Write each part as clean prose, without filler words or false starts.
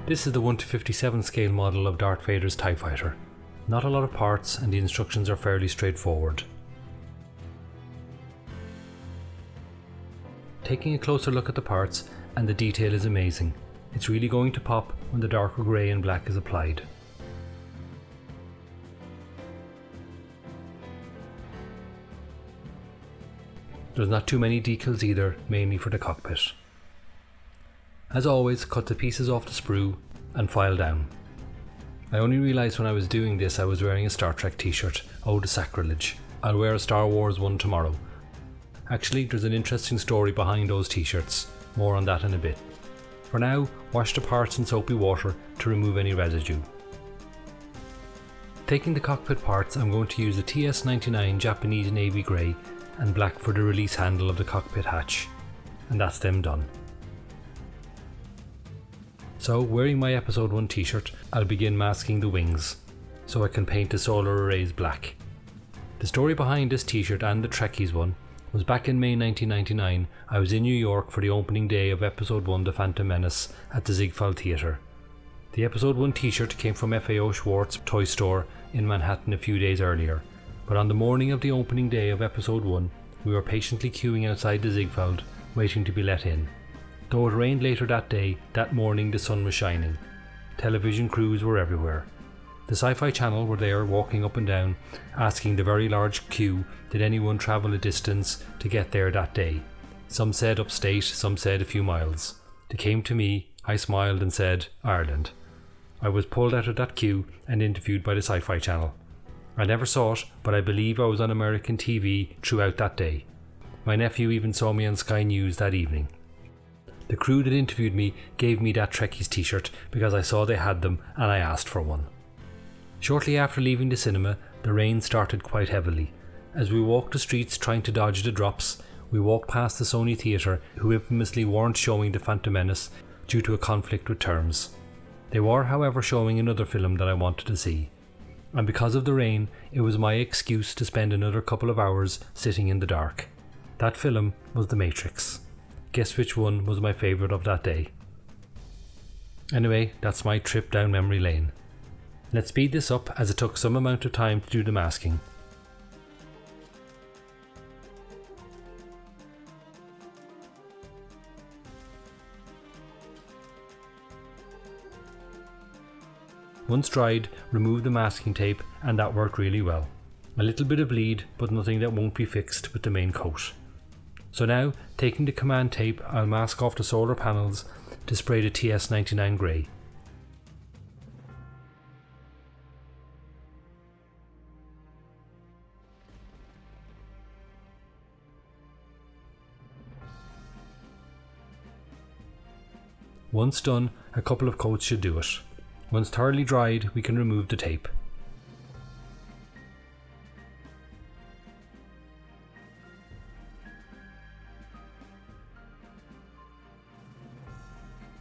This is the 1:57 scale model of Darth Vader's TIE Fighter. Not a lot of parts and the instructions are fairly straightforward. Taking a closer look at the parts, and the detail is amazing. It's really going to pop when the darker grey and black is applied. There's not too many decals either, mainly for the cockpit. As always, cut the pieces off the sprue and file down. I only realised when I was doing this I was wearing a Star Trek t-shirt. Oh, the sacrilege. I'll wear a Star Wars one tomorrow. Actually, there's an interesting story behind those t-shirts. More on that in a bit. For now, wash the parts in soapy water to remove any residue. Taking the cockpit parts, I'm going to use the TS99 Japanese navy grey and black for the release handle of the cockpit hatch. And that's them done. So, wearing my episode 1 t-shirt, I'll begin masking the wings, so I can paint the solar arrays black. The story behind this t-shirt and the Trekkies one was back in May 1999, I was in New York for the opening day of episode 1 The Phantom Menace at the Ziegfeld Theatre. The episode 1 t-shirt came from FAO Schwartz toy store in Manhattan a few days earlier, but on the morning of the opening day of episode 1, we were patiently queuing outside the Ziegfeld, waiting to be let in. Though it rained later that day, that morning the sun was shining. Television crews were everywhere. The Sci-Fi Channel were there walking up and down, asking the very large queue, did anyone travel a distance to get there that day? Some said upstate, some said a few miles. They came to me, I smiled and said, Ireland. I was pulled out of that queue and interviewed by the Sci-Fi Channel. I never saw it, but I believe I was on American TV throughout that day. My nephew even saw me on Sky News that evening. The crew that interviewed me gave me that Trekkies t-shirt because I saw they had them and I asked for one. Shortly after leaving the cinema, the rain started quite heavily. As we walked the streets trying to dodge the drops, we walked past the Sony Theatre, who infamously weren't showing The Phantom Menace due to a conflict with terms. They were, however, showing another film that I wanted to see. And because of the rain, it was my excuse to spend another couple of hours sitting in the dark. That film was The Matrix. Guess which one was my favourite of that day? Anyway, that's my trip down memory lane. Let's speed this up as it took some amount of time to do the masking. Once dried, remove the masking tape and that worked really well. A little bit of bleed, but nothing that won't be fixed with the main coat. So now, taking the command tape, I'll mask off the solar panels to spray the TS99 grey. Once done, a couple of coats should do it. Once thoroughly dried, we can remove the tape.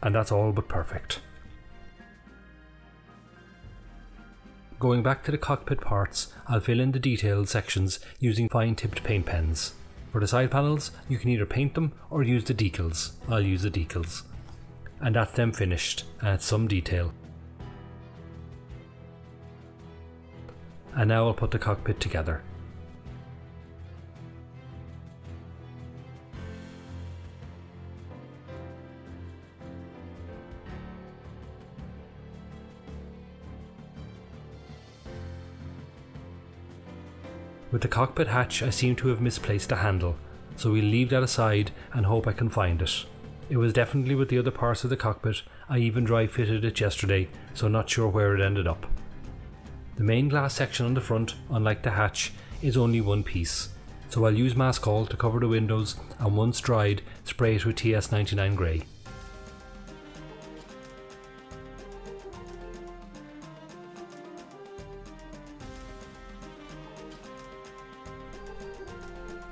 And that's all but perfect. Going back to the cockpit parts, I'll fill in the detailed sections using fine-tipped paint pens. For the side panels, you can either paint them or use the decals. I'll use the decals. And that's them finished, and it's some detail. And now I'll put the cockpit together. With the cockpit hatch, I seem to have misplaced the handle, so we'll leave that aside and hope I can find it. It was definitely with the other parts of the cockpit. I even dry fitted it yesterday, so not sure where it ended up. The main glass section on the front, unlike the hatch, is only one piece, so I'll use Maskol to cover the windows and once dried, spray it with TS99 grey.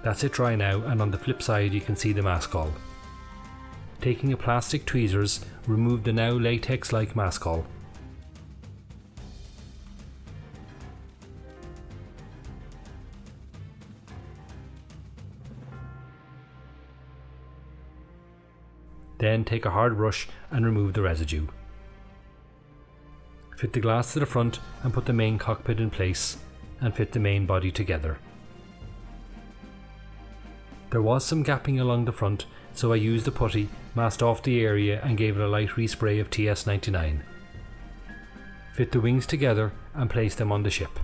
That's it dry now, and on the flip side you can see the Maskol. Taking a plastic tweezers, remove the now latex-like Maskol. Then take a hard brush and remove the residue. Fit the glass to the front and put the main cockpit in place, and fit the main body together. There was some gapping along the front, so I used a putty, masked off the area and gave it a light respray of TS99. Fit the wings together and place them on the ship.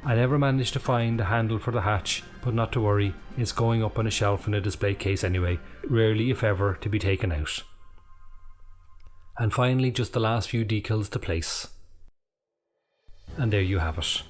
I never managed to find the handle for the hatch, but not to worry, it's going up on a shelf in a display case anyway, rarely if ever to be taken out. And finally just the last few decals to place. And there you have it.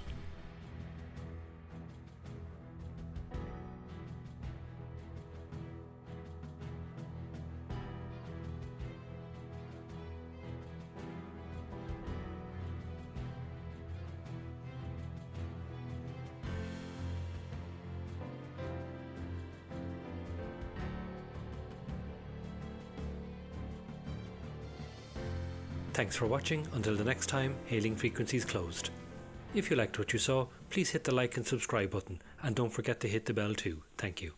Thanks for watching. Until the next time, hailing frequencies closed. If you liked what you saw, please hit the like and subscribe button, and don't forget to hit the bell too. Thank you.